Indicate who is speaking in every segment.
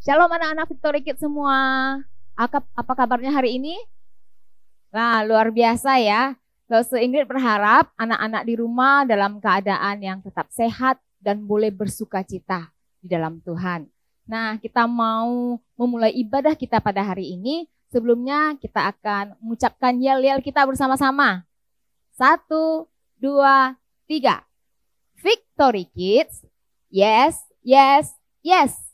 Speaker 1: Shalom anak-anak Victory Kids semua. Apa kabarnya hari ini? Nah, luar biasa ya. Klose Ingrid berharap anak-anak di rumah dalam keadaan yang tetap sehat dan boleh bersuka cita di dalam Tuhan. Nah, kita mau memulai ibadah kita pada hari ini. Sebelumnya kita akan mengucapkan yel-yel kita bersama-sama. 1, 2, 3. Victory Kids, yes, yes, yes.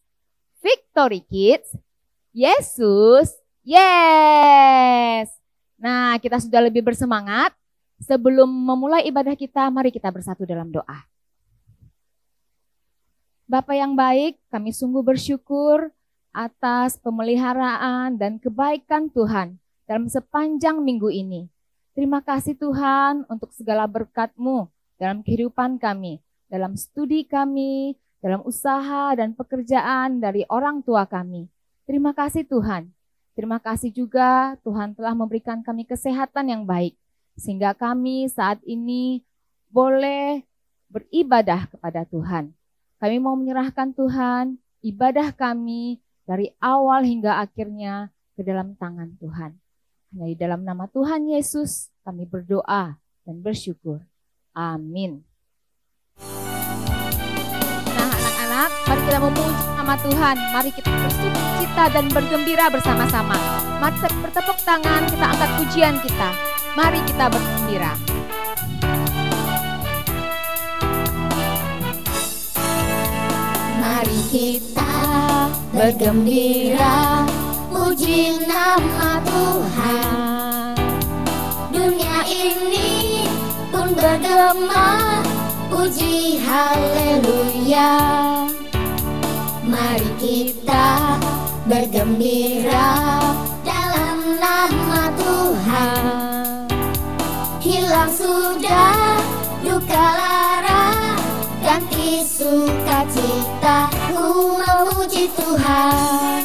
Speaker 1: Victory Kids, Yesus, yes. Nah, kita sudah lebih bersemangat. Sebelum memulai ibadah kita, mari kita bersatu dalam doa. Bapa yang baik, kami sungguh bersyukur atas pemeliharaan dan kebaikan Tuhan dalam sepanjang minggu ini. Terima kasih Tuhan untuk segala berkat-Mu dalam kehidupan kami, dalam studi kami, dalam usaha dan pekerjaan dari orang tua kami. Terima kasih Tuhan. Terima kasih juga Tuhan telah memberikan kami kesehatan yang baik, sehingga kami saat ini boleh beribadah kepada Tuhan. Kami mau menyerahkan Tuhan, ibadah kami dari awal hingga akhirnya ke dalam tangan Tuhan. Hanya di dalam nama Tuhan Yesus kami berdoa dan bersyukur. Amin. Mari kita memuji nama Tuhan, mari kita bersuka cita dan bergembira bersama-sama. Mari kita bertepuk tangan, kita angkat pujian kita. Mari kita bergembira.
Speaker 2: Mari kita bergembira, puji nama Tuhan. Dunia ini pun bergema, puji haleluya. Mari kita bergembira dalam nama Tuhan. Hilang sudah duka lara, ganti sukacita. Ku memuji Tuhan,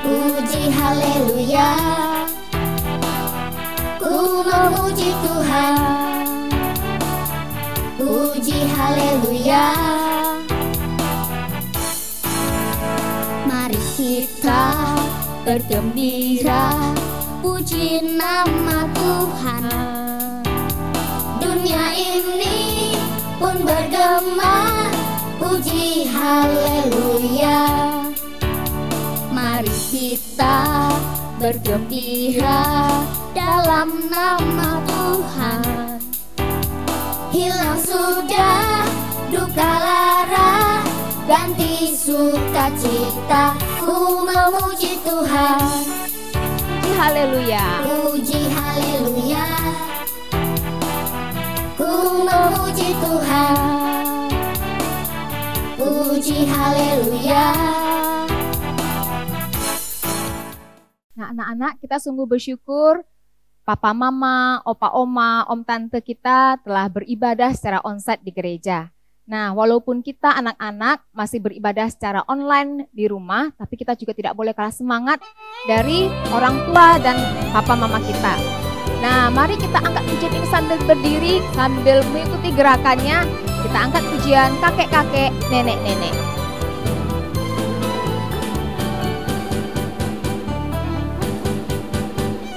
Speaker 2: puji haleluya. Ku memuji Tuhan, puji haleluya. Mari kita bergembira, puji nama Tuhan. Dunia ini pun bergema, puji haleluya. Mari kita bergembira dalam nama Tuhan. Hilang sudah duka lara, ganti sukacita. Ku memuji Tuhan,
Speaker 1: Puji haleluya.
Speaker 2: puji haleluya. Ku memuji Tuhan, puji haleluya.
Speaker 1: Nah, anak-anak, kita sungguh bersyukur Papa, Mama, Opa, Oma, Om, Tante kita telah beribadah secara onsite di gereja. Nah, walaupun kita anak-anak masih beribadah secara online di rumah, tapi kita juga tidak boleh kalah semangat dari orang tua dan Papa, Mama kita. Nah, mari kita angkat pujian ini sambil berdiri, sambil mengikuti gerakannya. Kita angkat pujian kakek-kakek, nenek-nenek.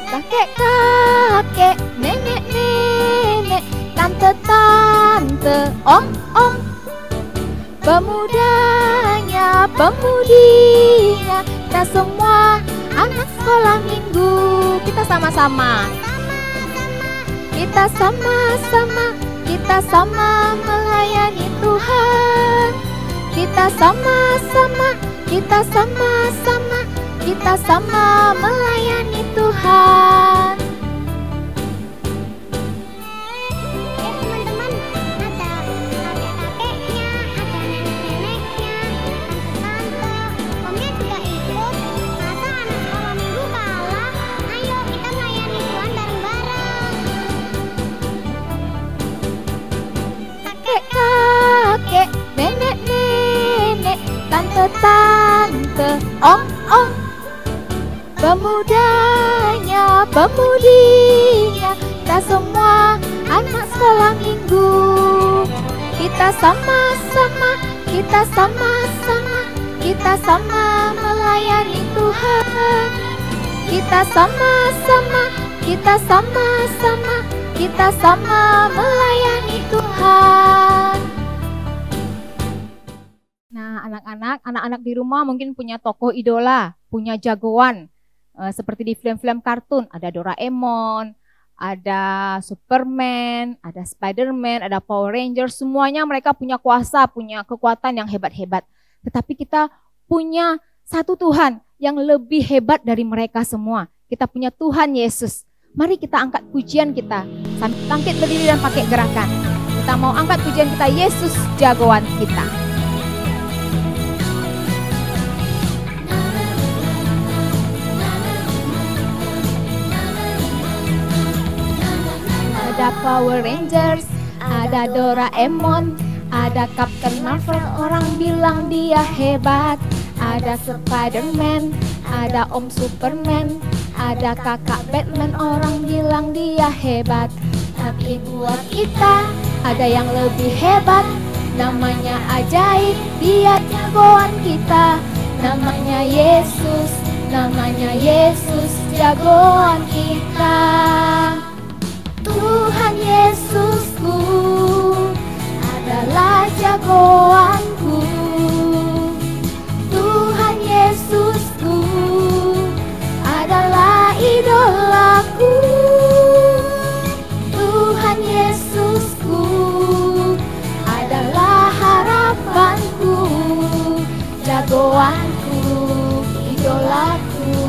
Speaker 1: Kakek-kakek, nenek-nenek, tante-tante, om-om, pemudanya, pemudinya, dan semua anak sekolah minggu. Kita sama-sama, kita sama-sama, kita sama melayani Tuhan. Kita sama-sama, kita sama-sama, kita sama melayani Tuhan.
Speaker 2: Ya teman-teman, ada kakek-kakeknya, ada nenek-neneknya, tante-tante, omnya juga ikut. Masa anak sekolah minggu kalah? Ayo kita melayani Tuhan bareng-bareng.
Speaker 1: Kakek-kakek, nenek-nenek, tante-tante, om-om, pemudanya, pemudinya, kita semua anak sekolah minggu. Kita sama-sama, kita sama-sama, kita sama melayani Tuhan. Kita sama-sama, kita sama-sama, kita sama melayani Tuhan. Nah, anak-anak di rumah mungkin punya tokoh idola, punya jagoan. Seperti di film-film kartun, ada Doraemon, ada Superman, ada Spiderman, ada Power Rangers. Semuanya mereka punya kuasa, punya kekuatan yang hebat-hebat. Tetapi kita punya satu Tuhan yang lebih hebat dari mereka semua. Kita punya Tuhan Yesus. Mari kita angkat pujian kita, sambil bangkit berdiri dan pakai gerakan. Kita mau angkat pujian kita, Yesus jagoan kita. Ada Power Rangers, ada Doraemon, ada Captain Marvel, orang bilang dia hebat. Ada Spiderman, ada Om Superman, ada kakak Batman, orang bilang dia hebat. Tapi buat kita ada yang lebih hebat, namanya ajaib, dia jagoan kita. Namanya Yesus, jagoan kita. Tuhan Yesusku adalah jagoanku. Tuhan Yesusku adalah idolaku. Tuhan Yesusku adalah harapanku, jagoanku, idolaku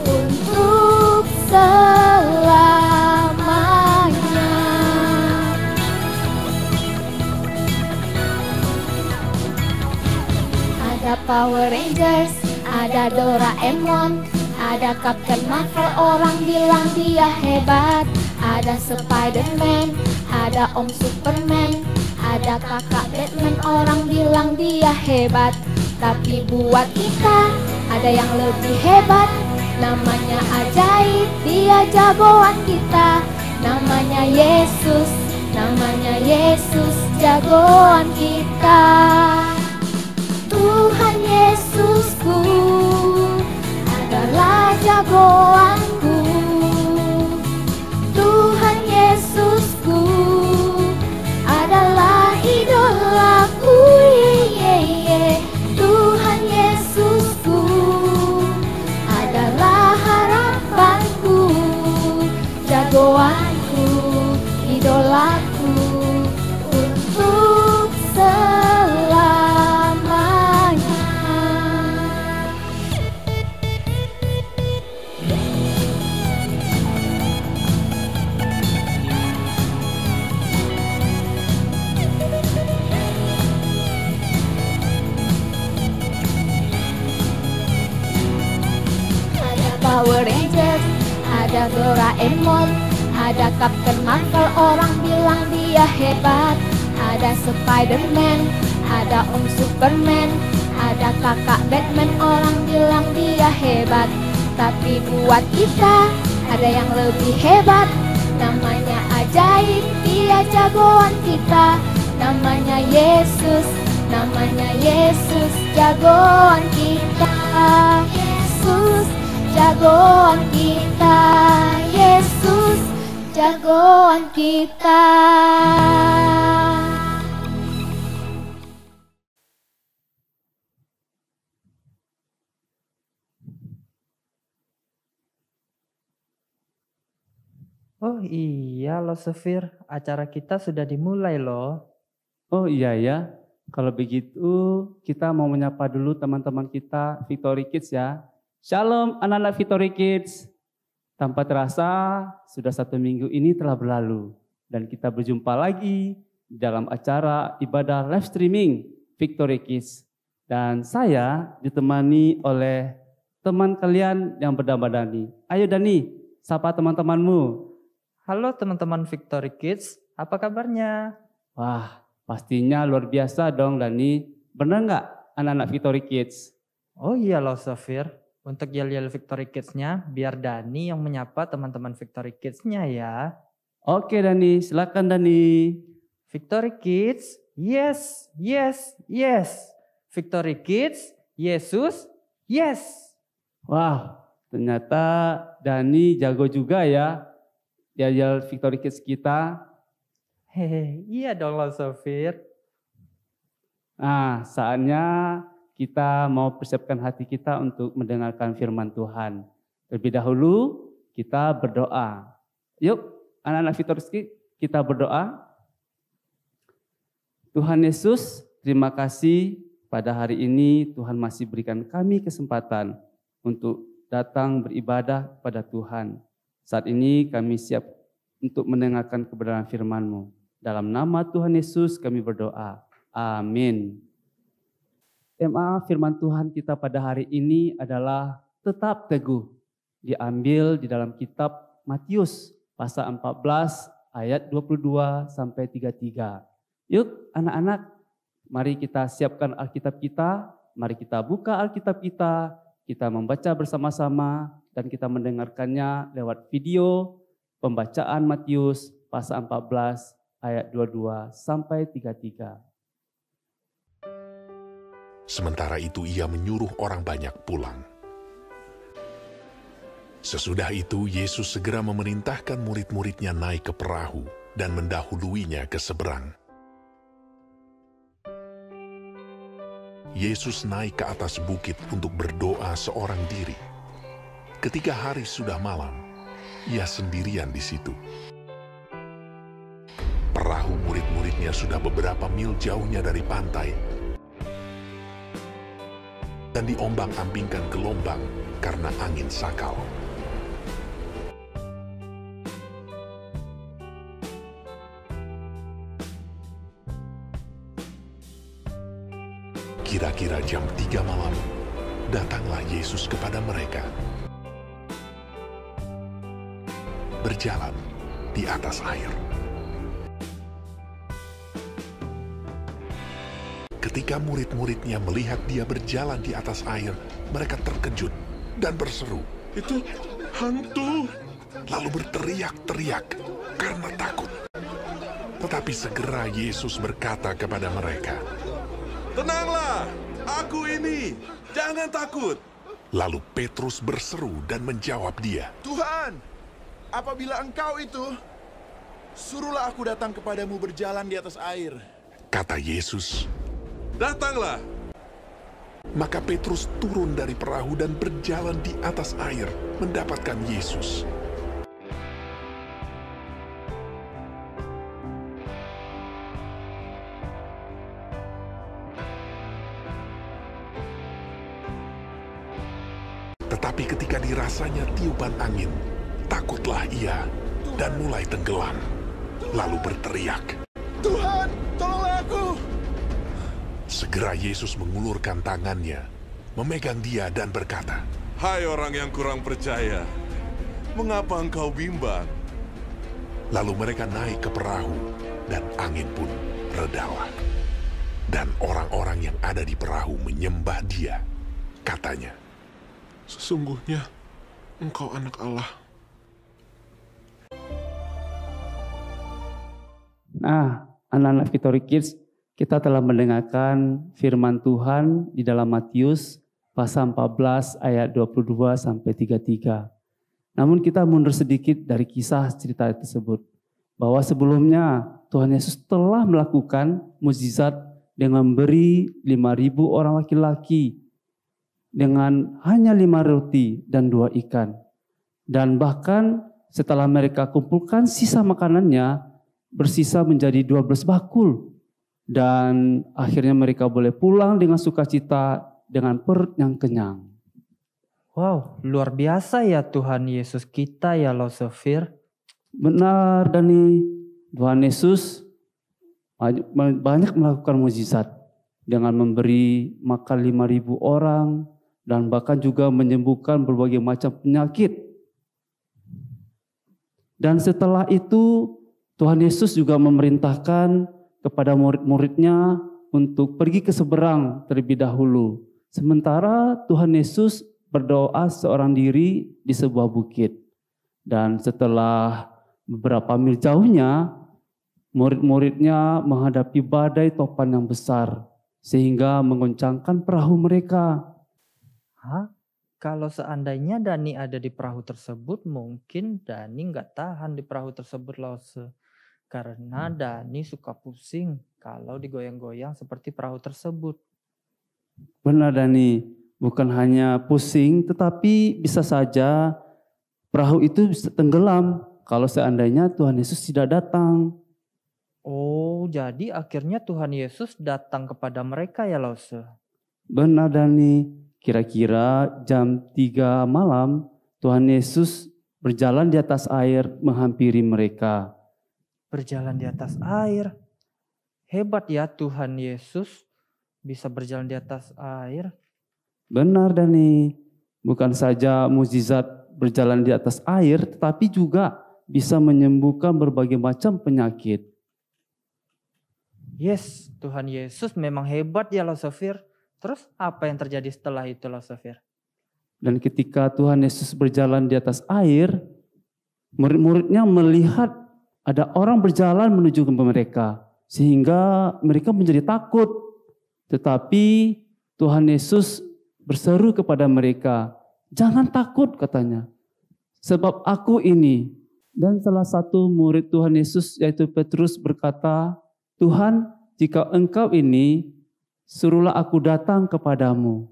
Speaker 1: untuk selamanya. Ada Power Rangers, ada Doraemon, ada Captain Marvel, orang bilang dia hebat. Ada Spiderman, ada Om Superman, ada kakak Batman, orang bilang dia hebat. Tapi buat kita ada yang lebih hebat, namanya ajaib, dia jagoan kita. Namanya Yesus, jagoan kita. Tuhan Yesusku adalah jagoanku. Tuhan Yesusku adalah idolaku. Tuhan Yesusku adalah harapanku, jagoanku, idolaku untuk selamanya. Ada Power Rangers, ada Doraemon, ada Captain Marvel, orang bilang dia hebat. Ada Spiderman, ada Om Superman, ada kakak Batman, orang bilang dia hebat. Tapi buat kita ada yang lebih hebat, namanya ajaib, dia jagoan kita. Namanya Yesus, jagoan kita. Yesus, jagoan kita. Yesus, jagoan kita.
Speaker 3: Oh iya loh Sefir, acara kita sudah dimulai loh.
Speaker 4: Oh iya ya, kalau begitu kita mau menyapa dulu teman-teman kita Victory Kids ya. Shalom anak-anak Victory Kids. Tanpa terasa sudah 1 minggu ini telah berlalu. Dan kita berjumpa lagi dalam acara ibadah live streaming Victory Kids. Dan saya ditemani oleh teman kalian yang bernama Dani. Ayo Dani, sapa teman-temanmu.
Speaker 3: Halo teman-teman Victory Kids, apa kabarnya?
Speaker 4: Wah, pastinya luar biasa dong Dani. Benar nggak anak-anak Victory Kids?
Speaker 3: Oh iya loh Sefir, untuk yel-yel Victory Kids-nya biar Dani yang menyapa teman-teman Victory Kids-nya ya.
Speaker 4: Oke Dani, silakan Dani.
Speaker 3: Victory Kids, yes, yes, yes. Victory Kids, Yesus, yes.
Speaker 4: Wah, ternyata Dani jago juga ya. Yel Victory Kids kita.
Speaker 3: Hehe, iya dong Lo Sofir.
Speaker 4: Nah, saatnya kita mau persiapkan hati kita untuk mendengarkan firman Tuhan. Terlebih dahulu kita berdoa. Yuk, anak-anak Victory Kids, kita berdoa. Tuhan Yesus, terima kasih pada hari ini Tuhan masih berikan kami kesempatan untuk datang beribadah pada Tuhan. Saat ini kami siap untuk mendengarkan kebenaran firman-Mu. Dalam nama Tuhan Yesus kami berdoa. Amin. Tema firman Tuhan kita pada hari ini adalah tetap teguh. Diambil di dalam kitab Matius pasal 14 ayat 22 sampai 33. Yuk anak-anak, mari kita siapkan Alkitab kita, mari kita buka Alkitab kita membaca bersama-sama dan kita mendengarkannya lewat video pembacaan Matius pasal 14 ayat 22 sampai 33.
Speaker 5: Sementara itu ia menyuruh orang banyak pulang. Sesudah itu Yesus segera memerintahkan murid-muridnya naik ke perahu dan mendahuluinya ke seberang. Yesus naik ke atas bukit untuk berdoa seorang diri. Ketika hari sudah malam, ia sendirian di situ. Perahu murid-muridnya sudah beberapa mil jauhnya dari pantai dan diombang-ambingkan gelombang karena angin sakal. Kira-kira jam 3 malam, datanglah Yesus kepada mereka. Berjalan di atas air. Ketika murid-muridnya melihat dia berjalan di atas air, mereka terkejut dan berseru, "Itu hantu!" Lalu berteriak-teriak karena takut. Tetapi segera Yesus berkata kepada mereka, "Tenanglah, aku ini, jangan takut." Lalu Petrus berseru dan menjawab dia,
Speaker 6: "Tuhan, apabila Engkau itu, suruhlah aku datang kepadamu berjalan di atas air."
Speaker 5: Kata Yesus,
Speaker 6: "Datanglah."
Speaker 5: maka Petrus turun dari perahu dan berjalan di atas air mendapatkan Yesus. Tetapi ketika dirasanya tiupan angin, takutlah ia dan mulai tenggelam, lalu berteriak,
Speaker 6: "Tuhan, tolonglah aku."
Speaker 5: Segera Yesus mengulurkan tangannya, memegang dia dan berkata,
Speaker 6: "Hai orang yang kurang percaya, mengapa engkau bimbang?"
Speaker 5: Lalu mereka naik ke perahu dan angin pun redalah. Dan orang-orang yang ada di perahu menyembah dia. Katanya,
Speaker 6: "Sesungguhnya engkau anak Allah."
Speaker 4: Nah, anak-anak Victory Kids, kita telah mendengarkan firman Tuhan di dalam Matius pasal 14 ayat 22 sampai 33. Namun kita mundur sedikit dari kisah cerita tersebut. Bahwa sebelumnya Tuhan Yesus telah melakukan mukjizat dengan memberi 5.000 orang laki-laki dengan hanya 5 roti dan 2 ikan. Dan bahkan setelah mereka kumpulkan sisa makanannya, bersisa menjadi 12 bakul. Dan akhirnya mereka boleh pulang dengan sukacita dengan perut yang kenyang.
Speaker 3: Wow, luar biasa ya Tuhan Yesus kita ya Lo Sofir.
Speaker 4: Benar Dani, Tuhan Yesus banyak melakukan mukjizat dengan memberi makan 5.000 orang dan bahkan juga menyembuhkan berbagai macam penyakit. Dan setelah itu Tuhan Yesus juga memerintahkan kepada murid-muridnya untuk pergi ke seberang terlebih dahulu. Sementara Tuhan Yesus berdoa seorang diri di sebuah bukit. Dan setelah beberapa mil jauhnya, murid-muridnya menghadapi badai topan yang besar sehingga menggoncangkan perahu mereka.
Speaker 3: Hah? Kalau seandainya Dani ada di perahu tersebut, mungkin Dani nggak tahan di perahu tersebut, Lause. Karena Dani suka pusing kalau digoyang-goyang seperti perahu tersebut.
Speaker 4: Benar Dani, bukan hanya pusing tetapi bisa saja perahu itu bisa tenggelam kalau seandainya Tuhan Yesus tidak datang.
Speaker 3: Oh, jadi akhirnya Tuhan Yesus datang kepada mereka ya, Lause?
Speaker 4: Benar Dani, kira-kira jam 3 malam Tuhan Yesus berjalan di atas air menghampiri mereka.
Speaker 3: Berjalan di atas air. Hebat ya Tuhan Yesus bisa berjalan di atas air.
Speaker 4: Benar Dani, bukan saja mukjizat berjalan di atas air tetapi juga bisa menyembuhkan berbagai macam penyakit.
Speaker 3: Yes, Tuhan Yesus memang hebat ya, Losofir. Terus apa yang terjadi setelah itu, Losofir?
Speaker 4: Dan ketika Tuhan Yesus berjalan di atas air, murid-muridnya melihat ada orang berjalan menuju ke mereka. Sehingga mereka menjadi takut. Tetapi Tuhan Yesus berseru kepada mereka, "Jangan takut," katanya. "Sebab aku ini." Dan salah satu murid Tuhan Yesus yaitu Petrus berkata, "Tuhan, jika Engkau ini, suruhlah aku datang kepadamu."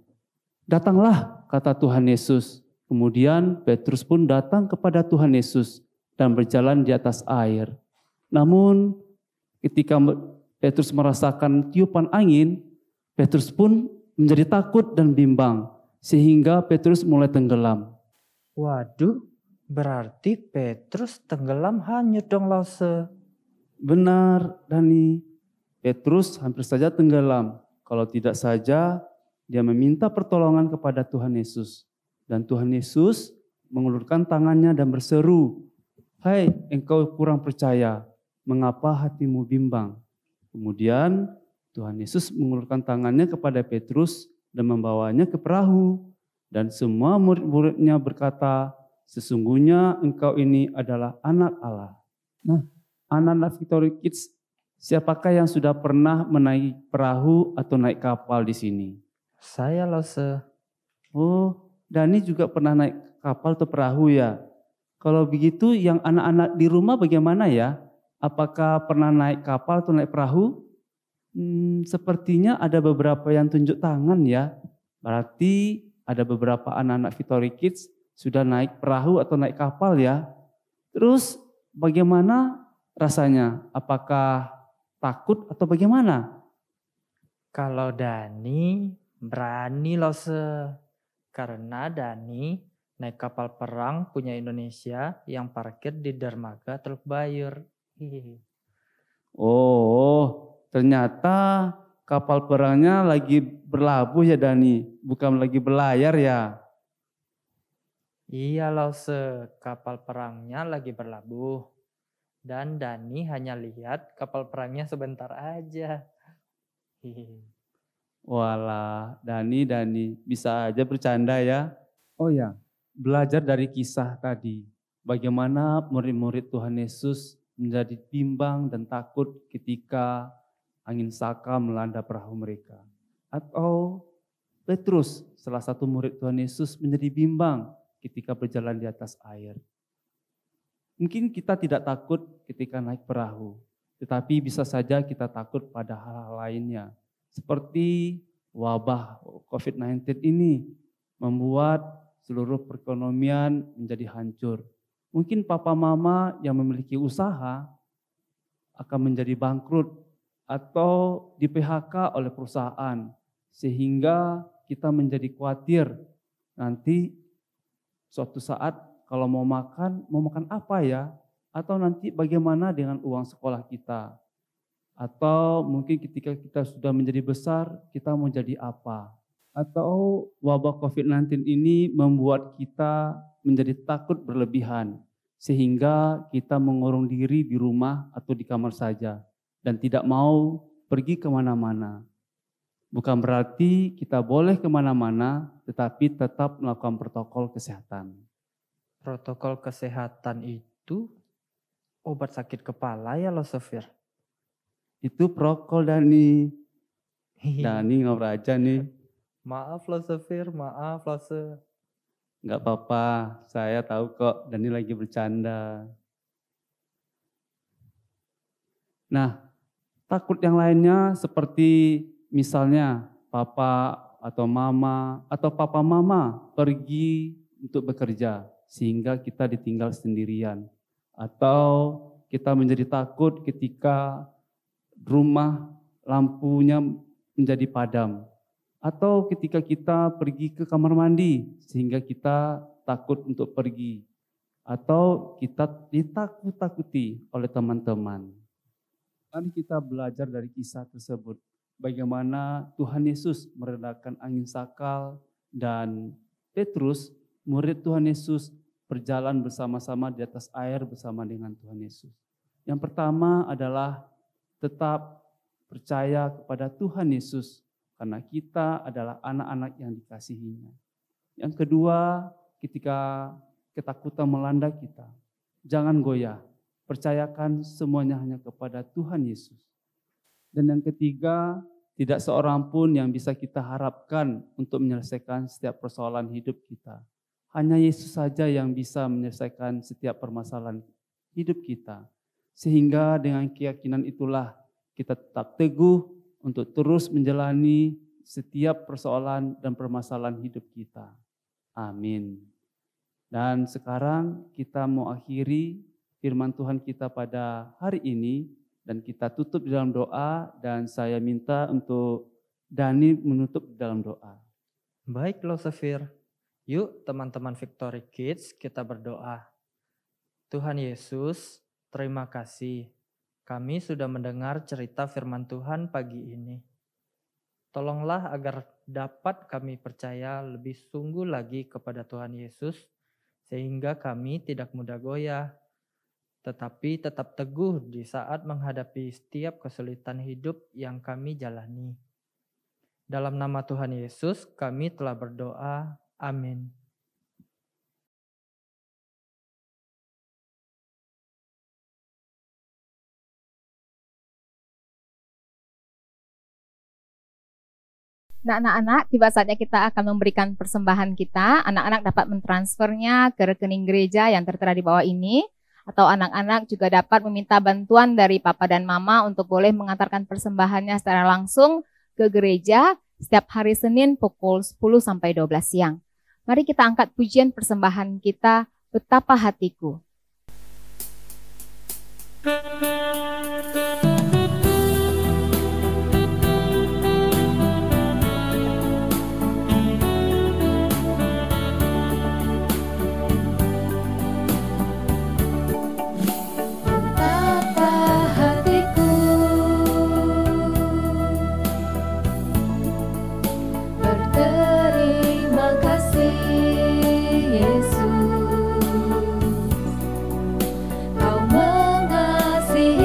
Speaker 4: "Datanglah," kata Tuhan Yesus. Kemudian Petrus pun datang kepada Tuhan Yesus dan berjalan di atas air. Namun ketika Petrus merasakan tiupan angin, Petrus pun menjadi takut dan bimbang sehingga Petrus mulai tenggelam.
Speaker 3: Waduh, berarti Petrus tenggelam hanyut dong, Lause.
Speaker 4: Benar, Dani. Petrus hampir saja tenggelam. Kalau tidak saja dia meminta pertolongan kepada Tuhan Yesus. Dan Tuhan Yesus mengulurkan tangannya dan berseru, "Hai engkau kurang percaya, mengapa hatimu bimbang?" Kemudian Tuhan Yesus mengulurkan tangannya kepada Petrus dan membawanya ke perahu. Dan semua murid-muridnya berkata, "Sesungguhnya engkau ini adalah anak Allah." Nah, anak-anak Victory Kids, siapakah yang sudah pernah menaiki perahu atau naik kapal di sini?
Speaker 3: Saya, Lause.
Speaker 4: Oh, Dani juga pernah naik kapal atau perahu ya? Kalau begitu yang anak-anak di rumah bagaimana ya? Apakah pernah naik kapal atau naik perahu? Sepertinya ada beberapa yang tunjuk tangan ya. Berarti ada beberapa anak-anak Victory Kids sudah naik perahu atau naik kapal ya. Terus bagaimana rasanya? Apakah takut atau bagaimana?
Speaker 3: Kalau Dani berani, Lause. Karena Dani naik kapal perang punya Indonesia yang parkir di dermaga Teluk Bayur. Hihihi.
Speaker 4: Oh, ternyata kapal perangnya lagi berlabuh ya Dani, bukan lagi berlayar ya.
Speaker 3: Iya, Lause. Kapal perangnya lagi berlabuh. Dan Dani hanya lihat kapal perangnya sebentar aja. Hihihi.
Speaker 4: Walah, Dani bisa aja bercanda ya. Oh ya, belajar dari kisah tadi, bagaimana murid-murid Tuhan Yesus menjadi bimbang dan takut ketika angin saka melanda perahu mereka. Atau Petrus, salah satu murid Tuhan Yesus, menjadi bimbang ketika berjalan di atas air. Mungkin kita tidak takut ketika naik perahu, tetapi bisa saja kita takut pada hal-hal lainnya. Seperti wabah COVID-19 ini membuat seluruh perekonomian menjadi hancur. Mungkin papa mama yang memiliki usaha akan menjadi bangkrut atau di PHK oleh perusahaan. Sehingga kita menjadi khawatir nanti suatu saat kalau mau makan apa ya? Atau nanti bagaimana dengan uang sekolah kita? Atau mungkin ketika kita sudah menjadi besar, kita mau jadi apa? Atau wabah COVID-19 ini membuat kita menjadi takut berlebihan. Sehingga kita mengurung diri di rumah atau di kamar saja. Dan tidak mau pergi kemana-mana. Bukan berarti kita boleh kemana-mana, tetapi tetap melakukan protokol kesehatan.
Speaker 3: Protokol kesehatan itu obat sakit kepala ya, Losofir?
Speaker 4: Itu prokol Dani. Dani ngobrol aja nih.
Speaker 3: Maaf Lause Fir, maaf Lause.
Speaker 4: Nggak apa-apa, saya tahu kok Dani lagi bercanda. Nah, takut yang lainnya seperti misalnya papa atau papa mama pergi untuk bekerja sehingga kita ditinggal sendirian. Atau kita menjadi takut ketika rumah lampunya menjadi padam. Atau ketika kita pergi ke kamar mandi sehingga kita takut untuk pergi. Atau kita ditakut-takuti oleh teman-teman. Mari kita belajar dari kisah tersebut. Bagaimana Tuhan Yesus meredakan angin sakal dan Petrus, murid Tuhan Yesus, berjalan bersama-sama di atas air bersama dengan Tuhan Yesus. Yang pertama adalah tetap percaya kepada Tuhan Yesus. Karena kita adalah anak-anak yang dikasihinya. Yang kedua, ketika ketakutan melanda kita, jangan goyah. Percayakan semuanya hanya kepada Tuhan Yesus. Dan yang ketiga, tidak seorang pun yang bisa kita harapkan untuk menyelesaikan setiap persoalan hidup kita. Hanya Yesus saja yang bisa menyelesaikan setiap permasalahan hidup kita. Sehingga dengan keyakinan itulah kita tetap teguh untuk terus menjalani setiap persoalan dan permasalahan hidup kita. Amin. Dan sekarang kita mau akhiri firman Tuhan kita pada hari ini dan kita tutup di dalam doa dan saya minta untuk Dani menutup di dalam doa.
Speaker 3: Baik Lause Fir, yuk teman-teman Victory Kids kita berdoa. Tuhan Yesus, terima kasih. Kami sudah mendengar cerita firman Tuhan pagi ini. Tolonglah agar dapat kami percaya lebih sungguh lagi kepada Tuhan Yesus, sehingga kami tidak mudah goyah, tetapi tetap teguh di saat menghadapi setiap kesulitan hidup yang kami jalani. Dalam nama Tuhan Yesus kami telah berdoa. Amin.
Speaker 1: Nah, anak-anak, tiba saatnya kita akan memberikan persembahan kita. Anak-anak dapat mentransfernya ke rekening gereja yang tertera di bawah ini. Atau anak-anak juga dapat meminta bantuan dari papa dan mama untuk boleh mengantarkan persembahannya secara langsung ke gereja setiap hari Senin pukul 10 sampai 12 siang. Mari kita angkat pujian persembahan kita, Betapa Hatiku.
Speaker 2: Kau mengasihi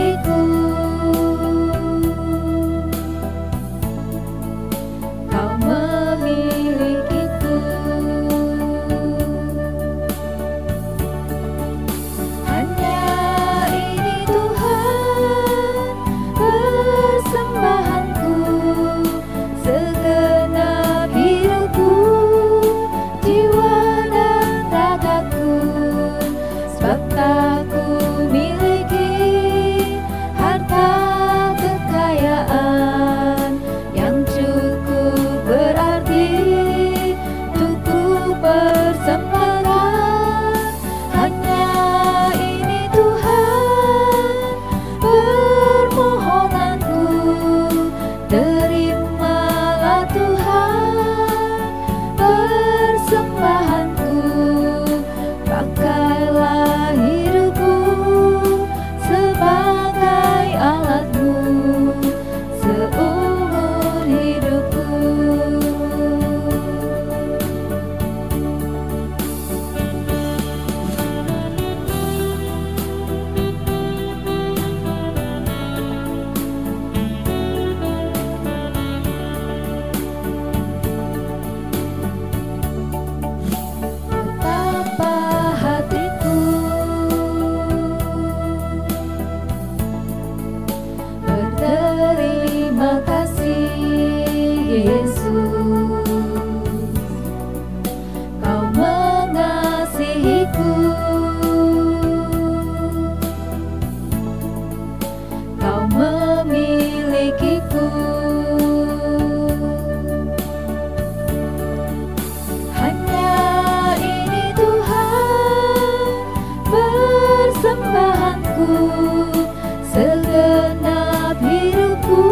Speaker 1: segenap hidupku,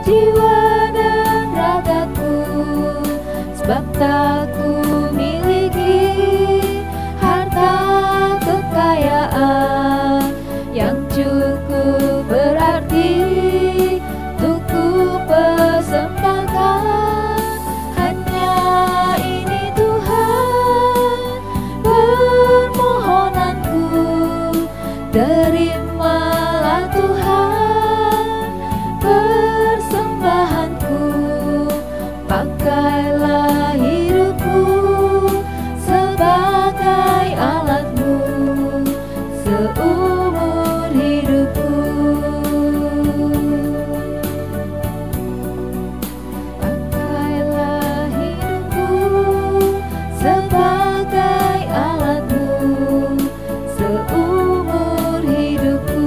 Speaker 1: jiwa dan ragaku, sebab tak ku miliki harta kekayaan yang cukup berarti untuk ku persembahkan. Hanya ini Tuhan permohonanku, terimalah Tuhan persembahanku, pakailah hidupku sebagai alatmu seumur hidupku. Pakailah hidupku sebagai alatmu seumur hidupku.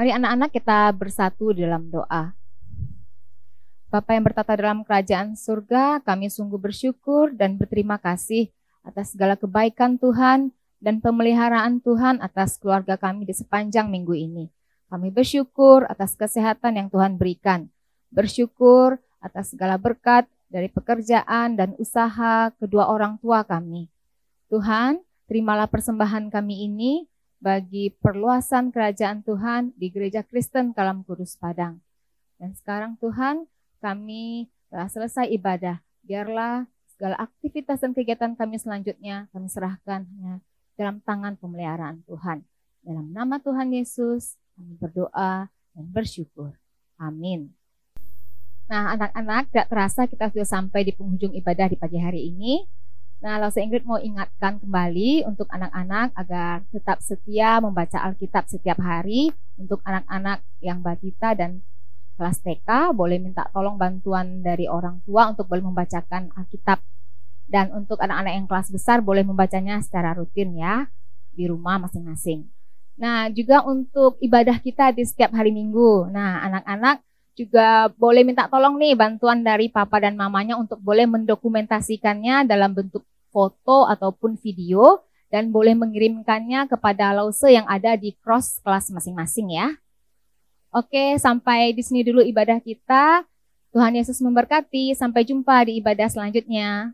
Speaker 1: Mari anak-anak kita bersatu dalam doa. Bapa yang bertata dalam kerajaan surga, kami sungguh bersyukur dan berterima kasih atas segala kebaikan Tuhan dan pemeliharaan Tuhan atas keluarga kami di sepanjang minggu ini. Kami bersyukur atas kesehatan yang Tuhan berikan. Bersyukur atas segala berkat dari pekerjaan dan usaha kedua orang tua kami. Tuhan, terimalah persembahan kami ini bagi perluasan kerajaan Tuhan di Gereja Kristen Kalam Kudus Padang. Dan sekarang Tuhan, kami telah selesai ibadah. Biarlah segala aktivitas dan kegiatan kami selanjutnya kami serahkan dalam tangan pemeliharaan Tuhan. Dalam nama Tuhan Yesus, kami berdoa dan bersyukur. Amin. Nah, anak-anak, tidak terasa kita sudah sampai di penghujung ibadah di pagi hari ini. Nah, Lause Ingrid mau ingatkan kembali untuk anak-anak agar tetap setia membaca Alkitab setiap hari. Untuk anak-anak yang batita dan kelas TK boleh minta tolong bantuan dari orang tua untuk boleh membacakan Alkitab. Dan untuk anak-anak yang kelas besar boleh membacanya secara rutin ya, di rumah masing-masing. Nah, juga untuk ibadah kita di setiap hari Minggu. Nah, anak-anak juga boleh minta tolong nih bantuan dari papa dan mamanya untuk boleh mendokumentasikannya dalam bentuk foto ataupun video dan boleh mengirimkannya kepada Lause yang ada di cross kelas masing-masing ya. Oke, sampai di sini dulu ibadah kita. Tuhan Yesus memberkati. Sampai jumpa di ibadah selanjutnya.